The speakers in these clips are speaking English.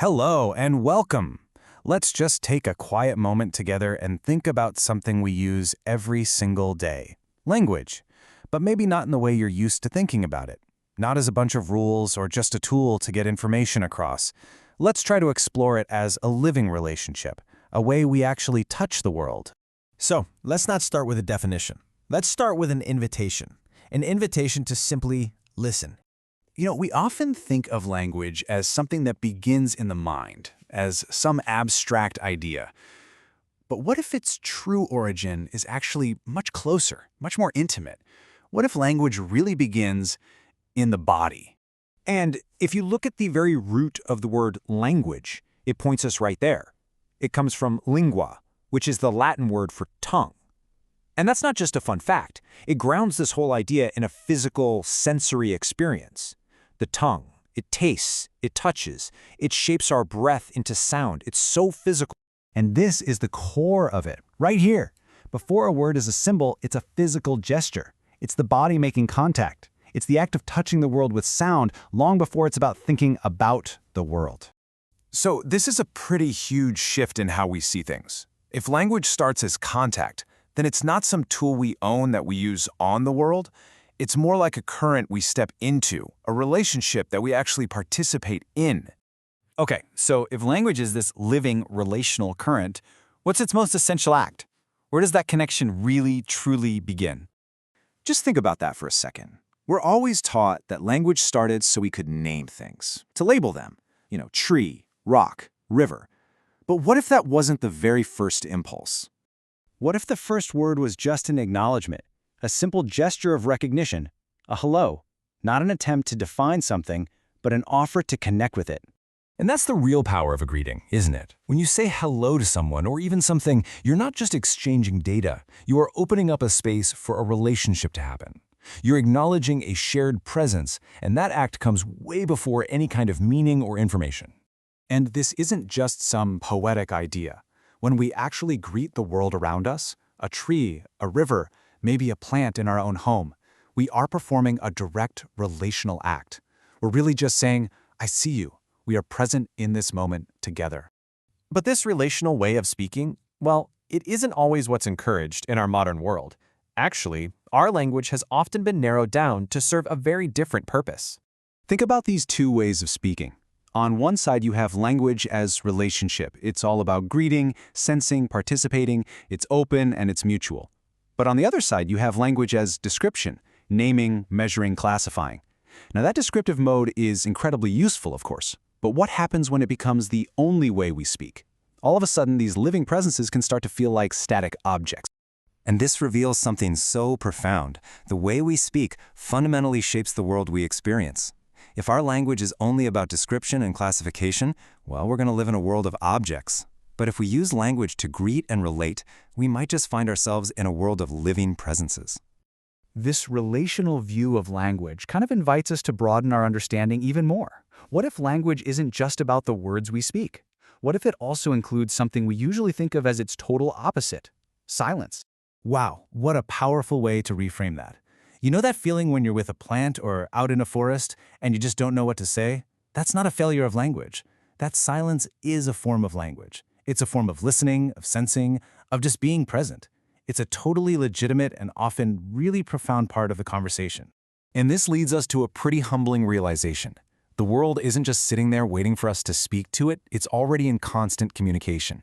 Hello and welcome. Let's just take a quiet moment together and think about something we use every single day. Language. But maybe not in the way you're used to thinking about it. Not as a bunch of rules or just a tool to get information across. Let's try to explore it as a living relationship, a way we actually touch the world. So, let's not start with a definition. Let's start with an invitation to simply listen. We often think of language as something that begins in the mind, as some abstract idea. But what if its true origin is actually much closer, much more intimate? What if language really begins in the body? And if you look at the very root of the word language, it points us right there. It comes from lingua, which is the Latin word for tongue. And that's not just a fun fact. It grounds this whole idea in a physical, sensory experience. The tongue, it tastes, it touches, it shapes our breath into sound. It's so physical. And this is the core of it, right here. Before a word is a symbol, it's a physical gesture. It's the body making contact. It's the act of touching the world with sound long before it's about thinking about the world. So this is a pretty huge shift in how we see things. If language starts as contact, then it's not some tool we own that we use on the world. It's more like a current we step into, a relationship that we actually participate in. Okay, so if language is this living, relational current, what's its most essential act? Where does that connection really, truly begin? Just think about that for a second. We're always taught that language started so we could name things, to label them. Tree, rock, river. But what if that wasn't the very first impulse? What if the first word was just an acknowledgement, a simple gesture of recognition, a hello, not an attempt to define something, but an offer to connect with it? And that's the real power of a greeting, isn't it? When you say hello to someone or even something, you're not just exchanging data. You are opening up a space for a relationship to happen. You're acknowledging a shared presence, and that act comes way before any kind of meaning or information. And this isn't just some poetic idea. When we actually greet the world around us, a tree, a river, maybe a plant in our own home, we are performing a direct relational act. We're really just saying, I see you. We are present in this moment together. But this relational way of speaking, well, it isn't always what's encouraged in our modern world. Actually, our language has often been narrowed down to serve a very different purpose. Think about these two ways of speaking. On one side, you have language as relationship. It's all about greeting, sensing, participating. It's open and it's mutual. But on the other side, you have language as description, naming, measuring, classifying. Now, that descriptive mode is incredibly useful, of course. But what happens when it becomes the only way we speak? All of a sudden, these living presences can start to feel like static objects. And this reveals something so profound. The way we speak fundamentally shapes the world we experience. If our language is only about description and classification, well, we're going to live in a world of objects. But if we use language to greet and relate, we might just find ourselves in a world of living presences. This relational view of language kind of invites us to broaden our understanding even more. What if language isn't just about the words we speak? What if it also includes something we usually think of as its total opposite, silence? Wow, what a powerful way to reframe that. You know that feeling when you're with a plant or out in a forest and you just don't know what to say? That's not a failure of language. That silence is a form of language. It's a form of listening, of sensing, of just being present. It's a totally legitimate and often really profound part of the conversation. And this leads us to a pretty humbling realization. The world isn't just sitting there waiting for us to speak to it, it's already in constant communication.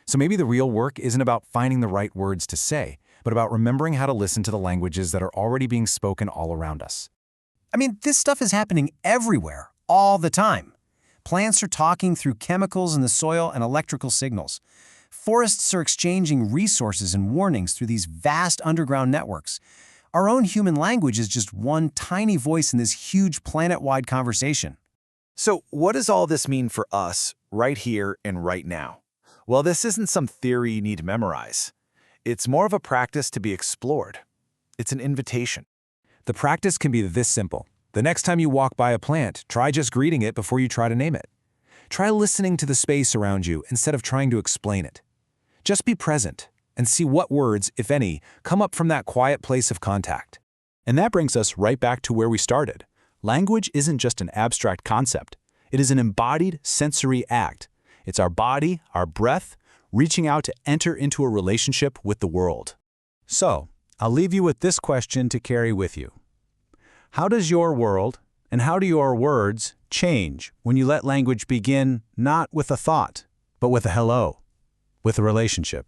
So maybe the real work isn't about finding the right words to say, but about remembering how to listen to the languages that are already being spoken all around us. This stuff is happening everywhere, all the time. Plants are talking through chemicals in the soil and electrical signals. Forests are exchanging resources and warnings through these vast underground networks. Our own human language is just one tiny voice in this huge planet-wide conversation. So what does all this mean for us right here and right now? Well, this isn't some theory you need to memorize. It's more of a practice to be explored. It's an invitation. The practice can be this simple. The next time you walk by a plant, try just greeting it before you try to name it. Try listening to the space around you instead of trying to explain it. Just be present and see what words, if any, come up from that quiet place of contact. And that brings us right back to where we started. Language isn't just an abstract concept. It is an embodied sensory act. It's our body, our breath, reaching out to enter into a relationship with the world. So, I'll leave you with this question to carry with you. How does your world, and how do your words change when you let language begin not with a thought, but with a hello, with a relationship?